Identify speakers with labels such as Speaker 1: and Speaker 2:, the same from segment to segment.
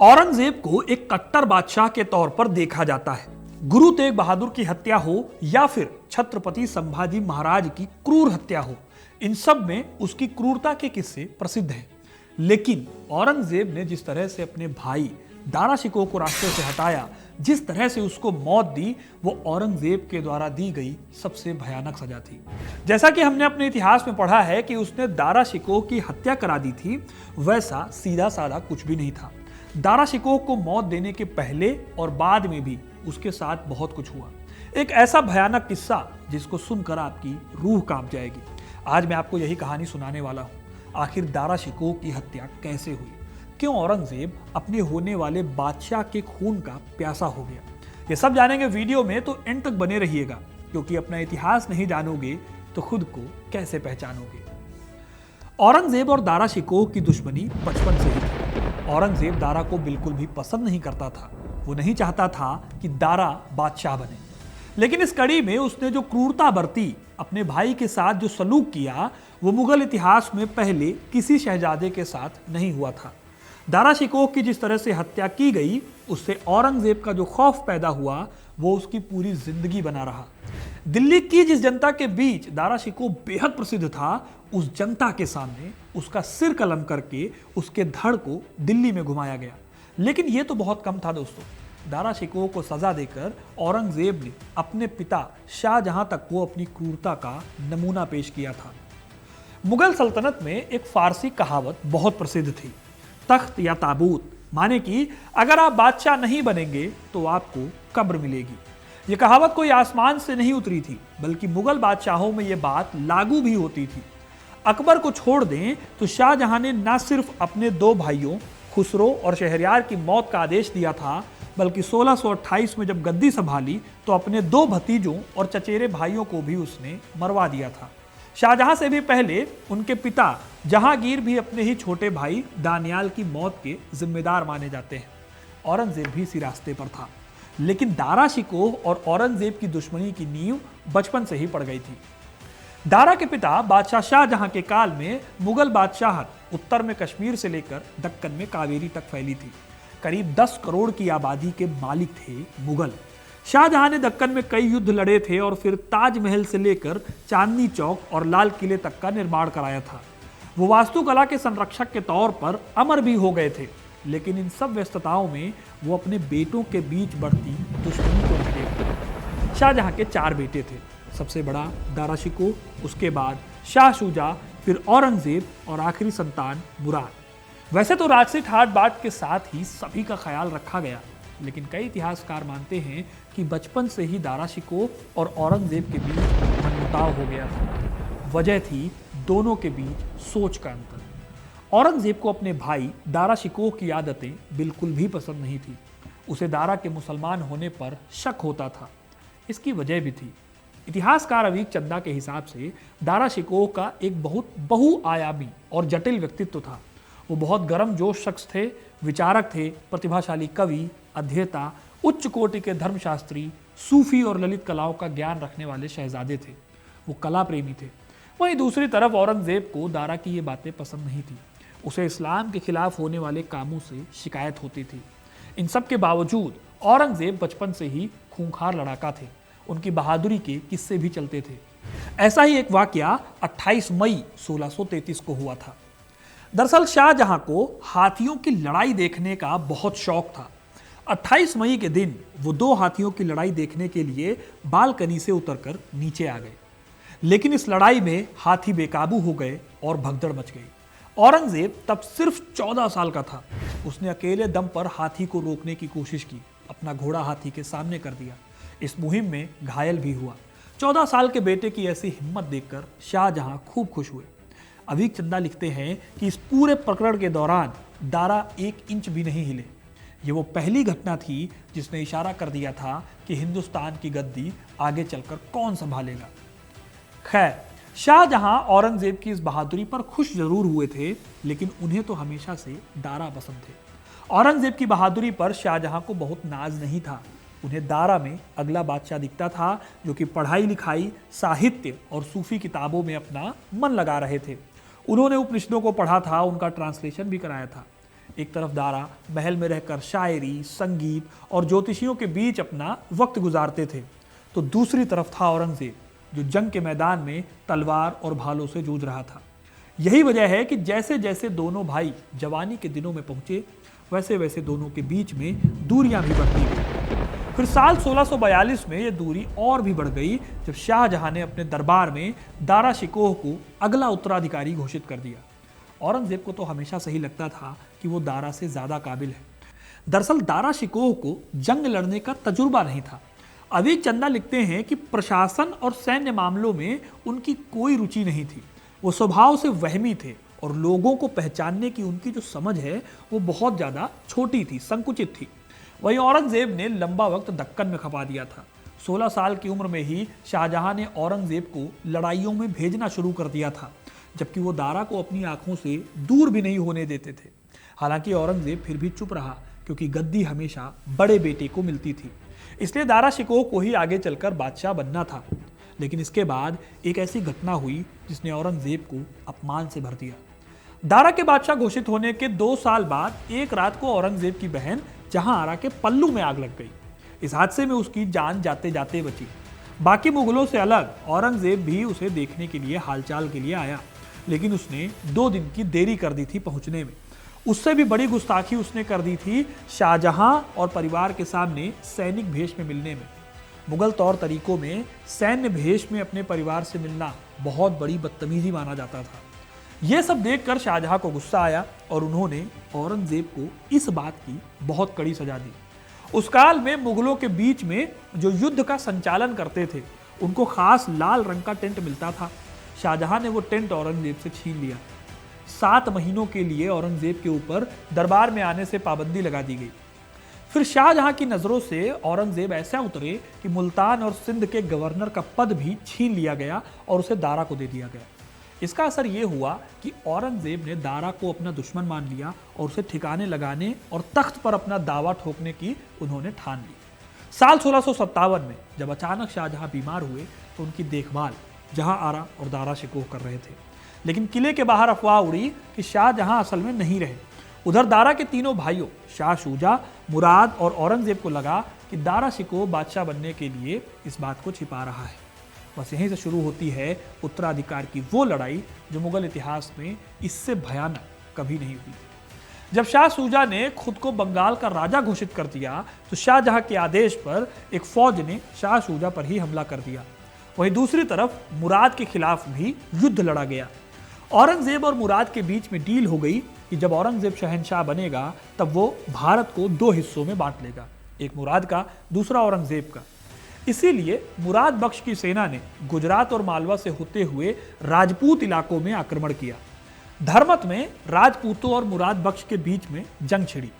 Speaker 1: औरंगजेब को एक कट्टर बादशाह के तौर पर देखा जाता है। गुरु तेग बहादुर की हत्या हो या फिर छत्रपति संभाजी महाराज की क्रूर हत्या हो, इन सब में उसकी क्रूरता के किस्से प्रसिद्ध हैं। लेकिन औरंगजेब ने जिस तरह से अपने भाई दारा शिकोह को रास्ते से हटाया, जिस तरह से उसको मौत दी, वो औरंगजेब के द्वारा दी गई सबसे भयानक सजा थी। जैसा कि हमने अपने इतिहास में पढ़ा है कि उसने दारा शिकोह की हत्या करा दी थी, वैसा सीधा साधा कुछ भी नहीं था। दारा शिकोह को मौत देने के पहले और बाद में भी उसके साथ बहुत कुछ हुआ। एक ऐसा भयानक किस्सा जिसको सुनकर आपकी रूह कांप जाएगी। आज मैं आपको यही कहानी सुनाने वाला हूं। आखिर दारा शिकोह की हत्या कैसे हुई, क्यों औरंगजेब अपने होने वाले बादशाह के खून का प्यासा हो गया, ये सब जानेंगे वीडियो में, तो एंड तक बने रहिएगा, क्योंकि अपना इतिहास नहीं जानोगे तो खुद को कैसे पहचानोगे। औरंगजेब और दारा शिकोह की दुश्मनी बचपन से ही थी। औरंगजेब दारा को बिल्कुल भी पसंद नहीं करता था। वो नहीं चाहता था कि दारा बादशाह बने। लेकिन इस कड़ी में उसने जो क्रूरता बरती, अपने भाई के साथ जो सलूक किया, वो मुगल इतिहास में पहले किसी शहजादे के साथ नहीं हुआ था। दारा शिकोह की जिस तरह से हत्या की गई, उससे औरंगजेब का जो खौफ पैदा हुआ, वो उसकी पूरी जिंदगी बना रहा। दिल्ली की जिस जनता के बीच दारा शिकोह बेहद प्रसिद्ध था, उस जनता के सामने उसका सिर कलम करके उसके धड़ को दिल्ली में घुमाया गया। लेकिन यह तो बहुत कम था दोस्तों। दारा शिकोह को सजा देकर औरंगजेब ने अपने पिता शाहजहां तक को अपनी क्रूरता का नमूना पेश किया था। मुगल सल्तनत में एक फारसी कहावत बहुत प्रसिद्ध थी, तख्त या ताबूत, माने कि अगर आप बादशाह नहीं बनेंगे तो आपको कब्र मिलेगी। यह कहावत कोई आसमान से नहीं उतरी थी, बल्कि मुगल बादशाहों में यह बात लागू भी होती थी। अकबर को छोड़ दें तो शाहजहां ने न सिर्फ अपने दो भाइयों खुसरो और शहरयार की मौत का आदेश दिया था, बल्कि 1628 में जब गद्दी संभाली तो अपने दो भतीजों और चचेरे भाइयों को भी उसने मरवा दिया था। शाहजहां से भी पहले उनके पिता जहांगीर भी अपने ही छोटे भाई दानियाल की मौत के जिम्मेदार माने जाते हैं। औरंगजेब भी इसी रास्ते पर था। लेकिन दारा शिकोह और औरंगजेब की दुश्मनी की नींव बचपन से ही पड़ गई थी। दारा के पिता बादशाह शाहजहां के काल में मुगल बादशाहत उत्तर में कश्मीर से लेकर दक्कन में कावेरी तक फैली थी। करीब 10 करोड़ की आबादी के मालिक थे मुगल। शाहजहां ने दक्कन में कई युद्ध लड़े थे और फिर ताजमहल से लेकर चांदनी चौक और लाल किले तक का निर्माण कराया था। वो वास्तुकला के संरक्षक के तौर पर अमर भी हो गए थे। लेकिन इन सब व्यस्तताओं में वो अपने बेटों के बीच बढ़ती दुश्मनी को नहीं देखते। शाहजहां के 4 बेटे थे। सबसे बड़ा दारा शिकोह, उसके बाद शाह शुजा, फिर औरंगजेब और आखिरी संतान मुराद। वैसे तो राजसी ठाट बाट के साथ ही सभी का ख्याल रखा गया, लेकिन कई इतिहासकार मानते हैं कि बचपन से ही दारा शिकोह और औरंगजेब के बीच मनमुटाव हो गया था। वजह थी दोनों के बीच सोच का अंतर। औरंगजेब को अपने भाई दारा शिकोह की आदतें बिल्कुल भी पसंद नहीं थी। उसे दारा के मुसलमान होने पर शक होता था। इसकी वजह भी थी। इतिहासकार अवीक चंदा के हिसाब से दारा शिकोह का एक बहुत बहुआयामी और जटिल व्यक्तित्व था। वो बहुत गर्मजोश शख्स थे, विचारक थे, प्रतिभाशाली कवि, अध्येता, उच्च कोटि के धर्मशास्त्री, सूफी और ललित कलाओं का ज्ञान रखने वाले शहजादे थे। वो कला प्रेमी थे। वहीं दूसरी तरफ औरंगजेब को दारा की ये बातें पसंद नहीं थी। उसे इस्लाम के खिलाफ होने वाले कामों से शिकायत होती थी। इन सब के बावजूद औरंगजेब बचपन से ही खूंखार लड़ाका थे। उनकी बहादुरी के किस्से भी चलते थे। ऐसा ही एक वाकया 28 मई 1633 को हुआ था। दरअसल शाहजहां को हाथियों की लड़ाई देखने का बहुत शौक था। 28 मई के दिन वो 2 हाथियों की लड़ाई देखने के लिए बालकनी से उतरकर नीचे आ गए। लेकिन इस लड़ाई में हाथी बेकाबू हो गए और भगदड़ मच गई। औरंगजेब तब सिर्फ 14 साल का था। उसने अकेले दम पर हाथी को रोकने की कोशिश की, अपना घोड़ा हाथी के सामने कर दिया। इस मुहिम में घायल भी हुआ। 14 साल के बेटे की ऐसी हिम्मत देखकर शाहजहां खूब खुश हुए। अवीक चंदा लिखते हैं कि इस पूरे प्रकरण के दौरान दारा 1 इंच भी नहीं हिले। ये वो पहली घटना थी जिसने इशारा कर दिया था कि हिंदुस्तान की गद्दी आगे चलकर कौन संभालेगा। खैर, शाहजहां औरंगजेब की इस बहादुरी पर खुश जरूर हुए थे, लेकिन उन्हें तो हमेशा से दारा पसंद थे। औरंगजेब की बहादुरी पर शाहजहां को बहुत नाज नहीं था। उन्हें दारा में अगला बादशाह दिखता था, जो कि पढ़ाई लिखाई, साहित्य और सूफी किताबों में अपना मन लगा रहे थे। उन्होंने उपनिषदों को पढ़ा था, उनका ट्रांसलेशन भी कराया था। एक तरफ दारा महल में रहकर शायरी, संगीत और ज्योतिषियों के बीच अपना वक्त गुजारते थे, तो दूसरी तरफ था औरंगजेब, जो जंग के मैदान में तलवार और भालों से जूझ रहा था। यही वजह है कि जैसे जैसे दोनों भाई जवानी के दिनों में पहुंचे, वैसे वैसे दोनों के बीच में दूरियां भी बढ़ती गई। फिर साल 1642 में यह दूरी और भी बढ़ गई, जब शाहजहां ने अपने दरबार में दारा शिकोह को अगला उत्तराधिकारी घोषित कर दिया। औरंगजेब को तो हमेशा सही लगता था कि वो दारा से ज्यादा काबिल है। दरअसल दारा शिकोह को जंग लड़ने का तजुर्बा नहीं था। अविक चंदा लिखते हैं कि प्रशासन और सैन्य मामलों में उनकी कोई रुचि नहीं थी। वो स्वभाव से वहमी थे और लोगों को पहचानने की उनकी जो समझ है वो बहुत ज़्यादा छोटी थी, संकुचित थी। वहीं औरंगजेब ने लंबा वक्त दक्कन में खपा दिया था। 16 साल की उम्र में ही शाहजहां ने औरंगजेब को लड़ाइयों में भेजना शुरू कर दिया था, जबकि वो दारा को अपनी आंखों से दूर भी नहीं होने देते थे। हालांकि औरंगजेब फिर भी चुप रहा, क्योंकि गद्दी हमेशा बड़े बेटे को मिलती थी, इसलिए दारा शिकोह को ही आगे चलकर बादशाह बनना था। लेकिन इसके बाद एक ऐसी घटना हुई जिसने औरंगजेब को अपमान से भर दिया। दारा के बादशाह घोषित होने के 2 साल बाद एक रात को औरंगजेब की बहन जहांआरा के पल्लू में आग लग गई। इस हादसे में उसकी जान जाते जाते बची। बाकी मुगलों से अलग औरंगजेब भी उसे देखने के लिए हालचाल के लिए आया, लेकिन उसने 2 दिन की देरी कर दी थी पहुंचने में। उससे भी बड़ी गुस्ताखी उसने कर दी थी शाहजहां और परिवार के सामने सैनिक भेष में मिलने में। मुगल तौर तरीकों में सैन्य भेष में अपने परिवार से मिलना बहुत बड़ी बदतमीजी माना जाता था। यह सब देखकर शाहजहां को गुस्सा आया और उन्होंने औरंगजेब को इस बात की बहुत कड़ी सजा दी। उस काल में मुगलों के बीच में जो युद्ध का संचालन करते थे, उनको खास लाल रंग का टेंट मिलता था। शाहजहां ने वो टेंट औरंगजेब से छीन लिया। 7 महीनों के लिए औरंगजेब के ऊपर दरबार में आने से पाबंदी लगा दी गई। फिर शाहजहां की नजरों से औरंगजेब ऐसा उतरे कि मुल्तान और सिंध के गवर्नर का पद भी छीन लिया गया और उसे दारा को दे दिया गया। इसका असर यह हुआ कि औरंगजेब ने दारा को अपना दुश्मन मान लिया और उसे ठिकाने लगाने और तख्त पर अपना दावा ठोकने की उन्होंने ठान ली। साल 1657 में जब अचानक शाहजहां बीमार हुए तो उनकी देखभाल जहांआरा और दारा शिकोह कर रहे थे। लेकिन किले के बाहर अफवाह उड़ी कि शाहजहां असल में नहीं रहे। उधर दारा के तीनों भाइयों शाह शुजा, मुराद और औरंगजेब को लगा कि दारा शिकोह बादशाह बनने के लिए इस बात को छिपा रहा है। बस यहीं से शुरू होती है उत्तराधिकार की वो लड़ाई जो मुगल इतिहास में इससे भयानक कभी नहीं हुई। जब शाह शुजा ने खुद को बंगाल का राजा घोषित कर दिया तो शाहजहां के आदेश पर एक फौज ने शाह शुजा पर ही हमला कर दिया। वहीं दूसरी तरफ मुराद के खिलाफ भी युद्ध लड़ा गया। औरंगजेब और मुराद के बीच में डील हो गई कि जब औरंगजेब शहंशाह बनेगा तब वो भारत को 2 हिस्सों में बांट लेगा, एक मुराद का, दूसरा औरंगजेब का। इसीलिए मुराद बख्श की सेना ने गुजरात और मालवा से होते हुए राजपूत इलाकों में आक्रमण किया। धर्मत में राजपूतों और मुराद बख्श के बीच में जंग छिड़ी।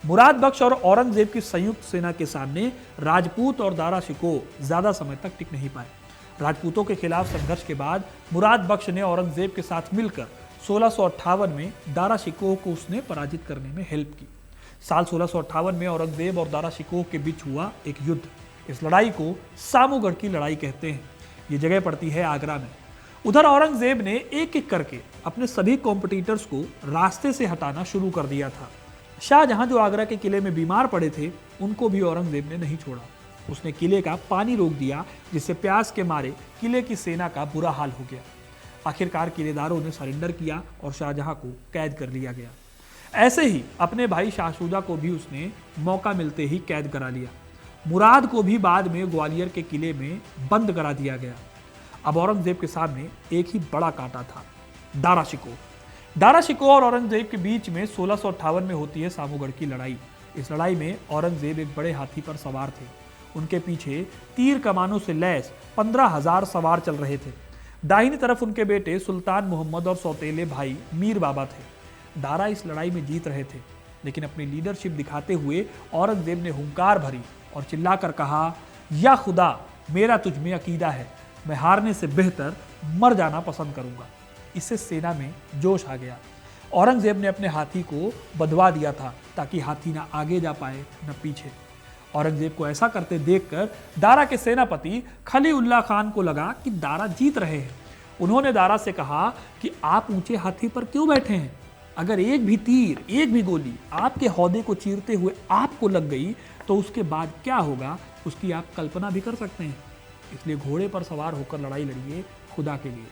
Speaker 1: मुराद बख्श और औरंगजेब की संयुक्त सेना के सामने राजपूत और दारा शिकोह ज्यादा समय तक टिक नहीं पाए। राजपूतों के खिलाफ संघर्ष के बाद मुराद बख्श ने औरंगजेब के साथ मिलकर 1658 में दारा शिकोह को उसने पराजित करने में हेल्प की। साल 1658 में औरंगजेब और दारा शिकोह के बीच हुआ एक युद्ध। इस लड़ाई को सामूगढ़ की लड़ाई कहते हैं। ये जगह पड़ती है आगरा में। उधर औरंगजेब ने एक एक करके अपने सभी कॉम्पिटिटर्स को रास्ते से हटाना शुरू कर दिया था। शाहजहां जो आगरा के किले में बीमार पड़े थे, उनको भी औरंगजेब ने नहीं छोड़ा। उसने किले का पानी रोक दिया, जिससे प्यास के मारे किले की सेना का बुरा हाल हो गया। आखिरकार किलेदारों ने सरेंडर किया और शाहजहां को कैद कर लिया गया। ऐसे ही अपने भाई शाह शुजा को भी उसने मौका मिलते ही कैद करा लिया। मुराद को भी बाद में ग्वालियर के किले में बंद करा दिया गया। अब औरंगजेब के सामने एक ही बड़ा कांटा था, दारा शिकोह। दारा शिकोह और औरंगजेब के बीच में 1658 में होती है सामूगढ़ की लड़ाई। इस लड़ाई में औरंगजेब एक बड़े हाथी पर सवार थे। उनके पीछे तीर कमानों से लैस 15,000 सवार चल रहे थे। दाहिनी तरफ उनके बेटे सुल्तान मोहम्मद और सौतेले भाई मीर बाबा थे। दारा इस लड़ाई में जीत रहे थे, लेकिन अपनी लीडरशिप दिखाते हुए औरंगजेब ने हुंकार भरी और चिल्लाकर कहा, या खुदा, मेरा तुझ में अकीदा है, मैं हारने से बेहतर मर जाना पसंद करूंगा। इससे सेना में जोश आ गया। औरंगजेब ने अपने हाथी को बंधवा दिया था ताकि हाथी ना आगे जा पाए न पीछे। औरंगजेब को ऐसा करते देखकर दारा के सेनापति खलीउल्लाह खान को लगा कि दारा जीत रहे हैं। उन्होंने दारा से कहा कि आप ऊंचे हाथी पर क्यों बैठे हैं? अगर एक भी तीर, एक भी गोली आपके हौदे को चीरते हुए आपको लग गई तो उसके बाद क्या होगा उसकी आप कल्पना भी कर सकते हैं। इसलिए घोड़े पर सवार होकर लड़ाई लड़िए खुदा के लिए।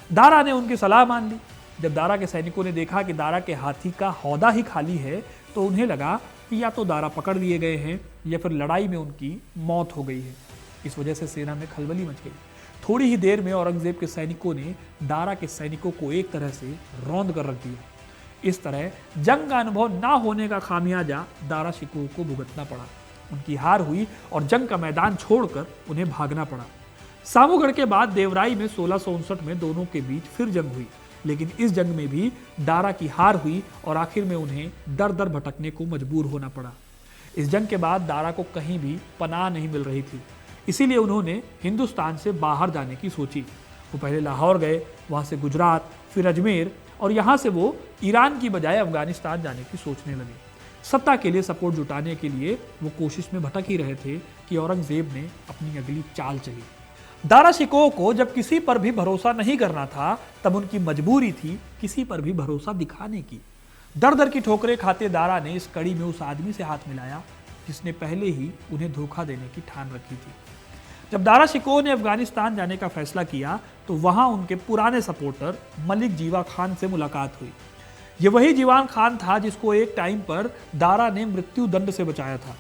Speaker 1: दारा ने उनकी सलाह मान ली। जब दारा के सैनिकों ने देखा कि दारा के हाथी का हौदा ही खाली है तो उन्हें लगा कि या तो दारा पकड़ लिए गए हैं या फिर लड़ाई में उनकी मौत हो गई है। इस वजह से सेना में खलबली मच गई। थोड़ी ही देर में औरंगजेब के सैनिकों ने दारा के सैनिकों को एक तरह से रौंद कर रख दिया। इस तरह जंग का अनुभव ना होने का खामियाजा दारा शिकोह को भुगतना पड़ा। उनकी हार हुई और जंग का मैदान छोड़कर उन्हें भागना पड़ा। सामूगढ़ के बाद देवराई में 1659 में दोनों के बीच फिर जंग हुई, लेकिन इस जंग में भी दारा की हार हुई और आखिर में उन्हें दर दर भटकने को मजबूर होना पड़ा। इस जंग के बाद दारा को कहीं भी पनाह नहीं मिल रही थी, इसीलिए उन्होंने हिंदुस्तान से बाहर जाने की सोची। वो पहले लाहौर गए, वहाँ से गुजरात, फिर अजमेर और यहाँ से वो ईरान की बजाय अफगानिस्तान जाने की सोचने लगे। सत्ता के लिए सपोर्ट जुटाने के लिए वो कोशिश में भटक ही रहे थे कि औरंगजेब ने अपनी अगली चाल चली। दारा शिकोह को जब किसी पर भी भरोसा नहीं करना था तब उनकी मजबूरी थी किसी पर भी भरोसा दिखाने की। दर दर की ठोकरें खाते दारा ने इस कड़ी में उस आदमी से हाथ मिलाया जिसने पहले ही उन्हें धोखा देने की ठान रखी थी। जब दारा शिकोह ने अफगानिस्तान जाने का फैसला किया तो वहां उनके पुराने सपोर्टर मलिक जीवा खान से मुलाकात हुई। ये वही जीवान खान था जिसको एक टाइम पर दारा ने मृत्यु दंड से बचाया था।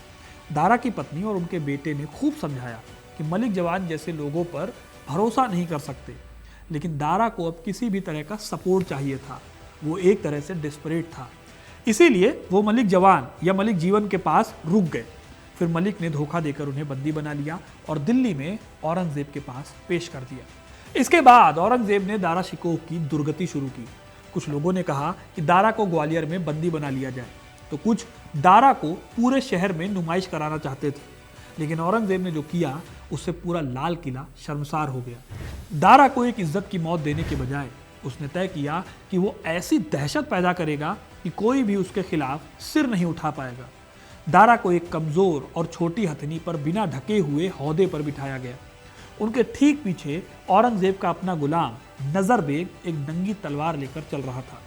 Speaker 1: दारा की पत्नी और उनके बेटे ने खूब समझाया कि मलिक जवान जैसे लोगों पर भरोसा नहीं कर सकते, लेकिन दारा को अब किसी भी तरह का सपोर्ट चाहिए था। वो एक तरह से डिस्परेट था, इसीलिए वो मलिक जवान या मलिक जीवन के पास रुक गए। फिर मलिक ने धोखा देकर उन्हें बंदी बना लिया और दिल्ली में औरंगजेब के पास पेश कर दिया। इसके बाद औरंगजेब ने दारा शिकोह की दुर्गति शुरू की। कुछ लोगों ने कहा कि दारा को ग्वालियर में बंदी बना लिया जाए, तो कुछ दारा को पूरे शहर में नुमाइश कराना चाहते थे। लेकिन औरंगजेब ने जो किया उससे पूरा लाल किला शर्मसार हो गया। दारा को एक इज्जत की मौत देने के बजाय उसने तय किया कि वो ऐसी दहशत पैदा करेगा कि कोई भी उसके खिलाफ सिर नहीं उठा पाएगा। दारा को एक कमजोर और छोटी हथनी पर बिना ढके हुए हौदे पर बिठाया गया। उनके ठीक पीछे औरंगजेब का अपना गुलाम नजर बेग एक नंगी तलवार लेकर चल रहा था।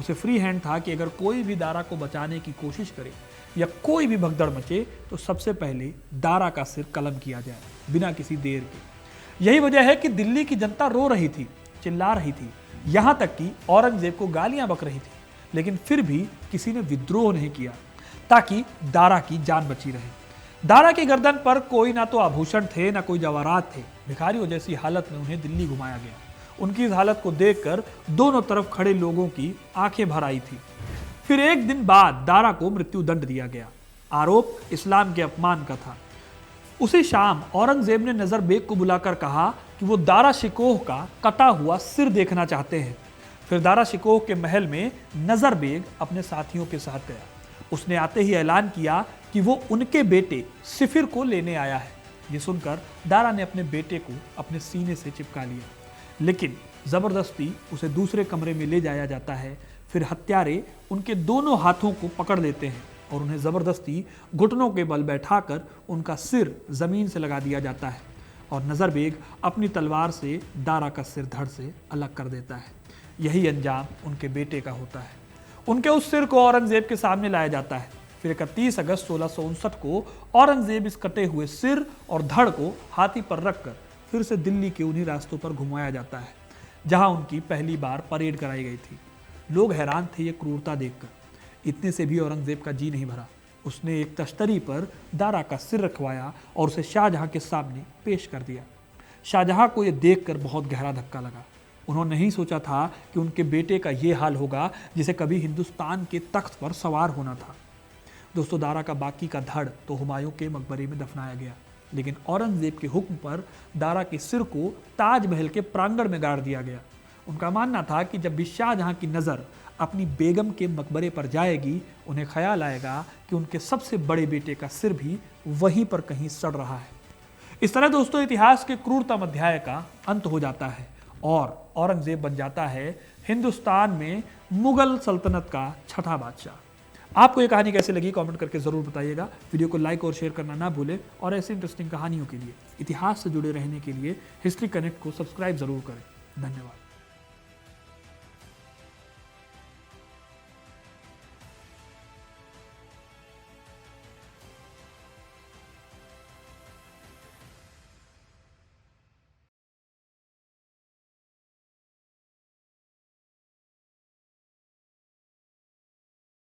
Speaker 1: उसे फ्री हैंड था कि अगर कोई भी दारा को बचाने की कोशिश करे या कोई भी भगदड़ मचे तो सबसे पहले दारा का सिर कलम किया जाए बिना किसी देर के। यही वजह है कि दिल्ली की जनता रो रही थी, चिल्ला रही थी, यहाँ तक कि औरंगजेब को गालियां बक रही थी, लेकिन फिर भी किसी ने विद्रोह नहीं किया ताकि दारा की जान बची रहे। दारा की गर्दन पर कोई ना तो आभूषण थे ना कोई जवाहरात थे। भिखारियों जैसी हालत में उन्हें दिल्ली घुमाया गया। उनकी इस हालत को देखकर दोनों तरफ खड़े लोगों की आंखें भर आई थी। फिर एक दिन बाद दारा को मृत्यु दंड दिया गया। आरोप इस्लाम के अपमान का था। उसी शाम औरंगजेब ने नजर बेग को बुलाकर कहा कि वो दारा शिकोह का कटा हुआ सिर देखना चाहते हैं। फिर दारा शिकोह के महल में नजर बेग अपने साथियों के साथ गया। उसने आते ही ऐलान किया कि वो उनके बेटे सिफिर को लेने आया है। ये सुनकर दारा ने अपने बेटे को अपने सीने से चिपका लिया, लेकिन जबरदस्ती उसे दूसरे कमरे में ले जाया जाता है। फिर हत्यारे उनके दोनों हाथों को पकड़ लेते हैं और उन्हें जबरदस्ती घुटनों के बल बैठाकर उनका सिर जमीन से लगा दिया जाता है और नजर बेग अपनी तलवार से दारा का सिर धड़ से अलग कर देता है। यही अंजाम उनके बेटे का होता है। उनके उस सिर को औरंगजेब के सामने लाया जाता है। फिर 31 अगस्त 1659 को औरंगजेब इस कटे हुए सिर और धड़ को हाथी पर रखकर फिर से दिल्ली के उन्हीं रास्तों पर घुमाया जाता है जहां उनकी पहली बार परेड कराई गई थी। लोग हैरान थे ये क्रूरता देखकर। इतने से भी औरंगजेब का जी नहीं भरा। उसने एक तश्तरी पर दारा का सिर रखवाया और उसे शाहजहां के सामने पेश कर दिया। शाहजहां को यह देखकर बहुत गहरा धक्का लगा। उन्होंने नहीं सोचा था कि उनके बेटे का ये हाल होगा जिसे कभी हिंदुस्तान के तख्त पर सवार होना था। दोस्तों, दारा का बाकी का धड़ तो हुमायूं के मकबरे में दफनाया गया, लेकिन औरंगजेब के हुक्म पर दारा के सिर को ताजमहल के प्रांगण में गाड़ दिया गया। उनका मानना था कि जब भी शाहजहां की नज़र अपनी बेगम के मकबरे पर जाएगी, उन्हें ख्याल आएगा कि उनके सबसे बड़े बेटे का सिर भी वहीं पर कहीं सड़ रहा है। इस तरह दोस्तों, इतिहास के क्रूरतम अध्याय का अंत हो जाता है और औरंगजेब बन जाता है हिंदुस्तान में मुगल सल्तनत का छठा बादशाह। आपको ये कहानी कैसे लगी कमेंट करके जरूर बताइएगा। वीडियो को लाइक और शेयर करना ना भूलें और ऐसी इंटरेस्टिंग कहानियों के लिए, इतिहास से जुड़े रहने के लिए हिस्ट्री कनेक्ट को सब्सक्राइब जरूर करें। धन्यवाद।